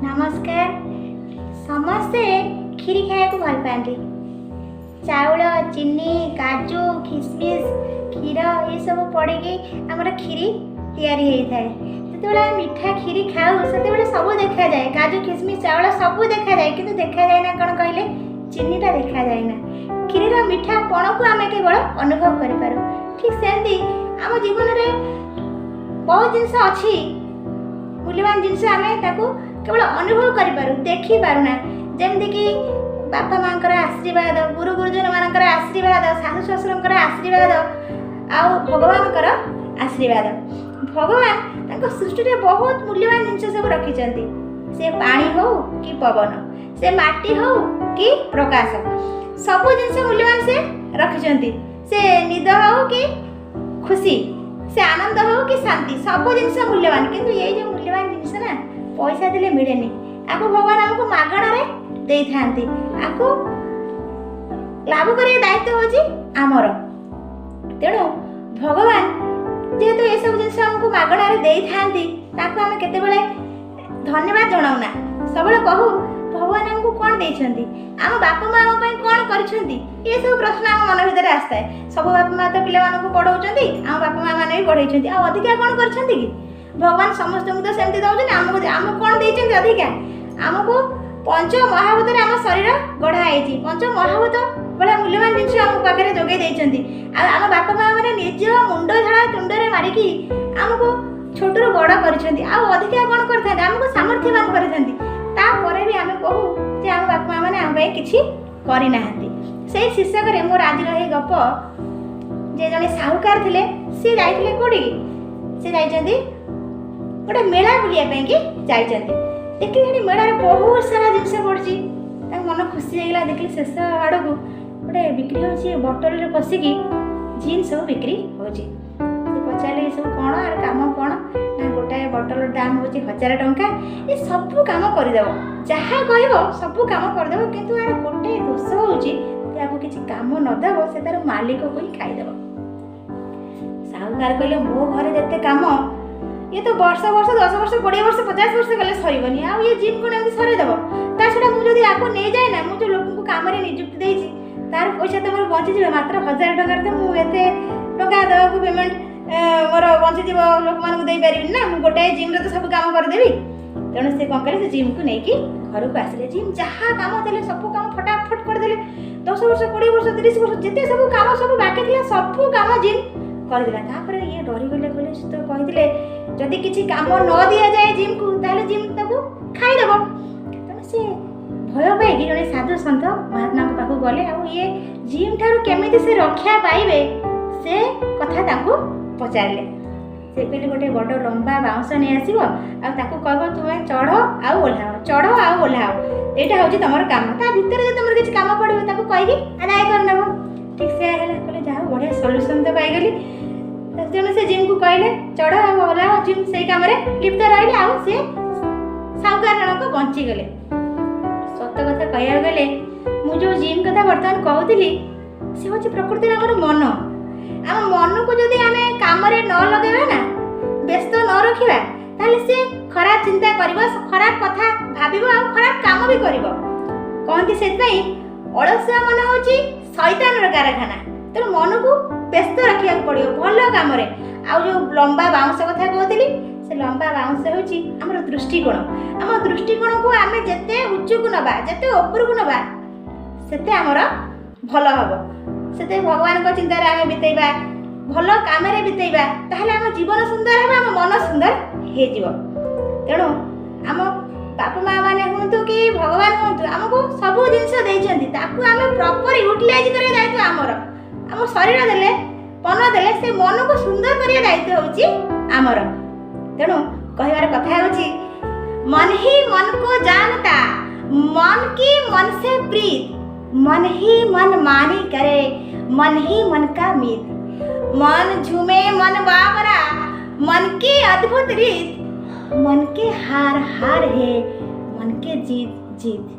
नमस्कार। समस्ते खीरी खाया भल पाती। चाउल चीनी काजू किसमिश क्षीर ये सब पड़ी आमर खीरी तैयारी होता है। जो मीठा खीरी खाऊ से सब देखा जाए, काजू किसमिश चाउल सब देखा जाए, किंतु देखा जाए ना कौन कहले चीनीटा देखा जाए ना। खीर मीठा पण को आम केवल अनुभव कर। ठीक सेमती आम जीवन में बहुत जिनस अच्छी मूल्यवान जिनस आम केवल अनुभव कर देखी पारुना। जमती कि बापा माँ आशीर्वाद, गुरु गुरुजन मान आशीर्वाद, शाशु शशुर आशीर्वाद आउ भगवान आशीर्वाद। भगवान सृष्टि में बहुत मूल्यवान जिनस सब रखिंट। से पानी हो कि पवन, से माटी हो कि प्रकाश, सब जिनस मूल्यवान से रखिंट। से निद हो कि खुशी, से आनंद हो कि शांति, सब जिनस मूल्यवान। किंतु ये जो मूल्यवान जिनस ना पैसा देले मिलेनी। आपको भगवान आमको मागणारे दे थांती। आपको लाभ करिया दायित्व होची आमर। तेणु भगवान जेहेतु ये सब जिनस हमको मागणारे दे थांती, ताको आमे केतेबेले धन्यवाद जणाउना। सबले कहू भगवान हमको कौन देइछंती, आम बापा माँ आम पई कौन करिछंती, ये सब प्रश्न आम मन भीतर आस्ता है। सब बापा माँ तो पिला मानकु पढ़ाउछंती, आम बापा माँ माने भी पढ़ाइछंती। आ अधिका कौन करिछंती कि भगवान समस्त को तो सेमती दउछन। आमको आम कौन देइछंती अधिका? आमको पंच महाभूत आम शरीर गढ़ा है। पंच महाभूत बड़ा मूल्यवान जिनस आम पाखे जोगे देइछंती। आम बापा माँ मैंने निज मुंड झाड़ा तुंडे मारिकी आमको छोटू बड़ करिछंती। आ अधिका कौन करथांती, आमको सामर्थ्यवान करथांती। तापर भी आम कहू जे आम बापा माँ मैंने आम किछि करि नाहंती। से शीर्षक मोर आज रही गप जे जने साहुकार थिले, से जाइथिले कोडी, से जाइछंती गोटे मेला बुलिया पे कि जाइछंती। देखिए मेला बहुत सारा जिनस पड़ी। मन खुशी होगा। देखिए शेष आड़ को गोटे बिक्री हो बोतल में पशिकी जीन सब बिक्री हो। पचारे सब कौन आर कम कौन ना गोटाए बोतल दाम हो 1000 टंका। ये सब कम करदेव, जहाँ कह सब कम करदेव। किंतु यार गोटे दोष हो किसी कम नदेव, से तार मालिक को ही खाईदेव। साहुकार कहले मो घर जिते कम ये तो वर्ष वर्ष 10 वर्ष 20 वर्ष 50 वर्ष गले सरबनी। आ ये जिम को सरदेव। ता छड़ा मुझे आपको नहीं जाए ना, मुझे लोक काम नियुक्ति देती तार पैसा तो मोर बची जाए। मात्र 1000 टकर तो मुझे टका देवा पेमेंट मोर बची जाव। लोक मान दे पारि ना, मुझे गोटाए जिम तो सब काम करदेवी। तेणु से कौन कले जिम को लेकिन घर को आसिले। जिम जहाँ कम देले सब काम फटाफट करदे। 10 वर्ष 20 वर्ष 30 वर्ष जिते सब काम सब बाकी था सब काम जिम करदेला। तापर ये डरी गले बोले तो कहते जदि किसी काम न दि जाए जिम को, ताहले जिम ताको खाईदेव। तेणु से भय पाई जड़े साधु सन्थ महात्मा पाखु गले। आ ये जिम ठारू केमिति से रक्षा पाइबे से कथा ताको पचारे। से कहले गोटे बड़ लंबा बाउंश नहीं आसो आको कह तुम्हें चढ़ आ ओह्लाओ, चढ़ आ ओह्लाओ, यहाँ हूँ तुम कम। ता भितर जो तुम किसी कम पड़ो ताको कहीकि आदाय करनेब। ठीक से कहले जहाँ बढ़िया सल्यूसन तो पाईगली। तेणु से जिम को कहले चढ़ ओह्लाओ, जिम से कम लिप्त रही। आ साहुकार जनक बंचीगले। सत कथा कह गले मुझे जिम कथा बर्तमान कहूली सी हूँ प्रकृति आम मन। आम मन को जदि आम कम न लगेगा ना, व्यस्त न रखा, ताले से खराब चिंता कर, खराब कथा भाव, खराब काम भी कर। कहती से अलसिया मन हूँ शैतान कारखाना। तेणु मन को व्यस्त रखा पड़ो भल कम। आ जो लंबा बाउंश कथा कहती, से लंबा बाउंश हूँ दृष्टिकोण। आम दृष्टिकोण को आम जिते उच्चक नवा, जिते ऊपर को नवा, से आमर भल हम। से भगवान को चिंतार आम बितेबा, भल काम बितेबा, ताहले आम जीवन सुंदर है, आम मन सुंदर हो। तेणु आम बापा माँ मैंने हूँ कि भगवान हूँ आमको सब जिन आम प्रॉपर यूटिलाइज कर दायित्व आमर। आम शरीर देले मन देले से मन को सुंदर करने दायित्व हूँ आमर। तेणु कहबार कथा हूँ मन ही मन को जानता, मन की मन से प्रीत, मन ही मन मानी करे, मन ही मन का मीत। मन झूमे मन बावरा, मन की अद्भुत रीत, मन के हार हार है, मन के जीत जीत।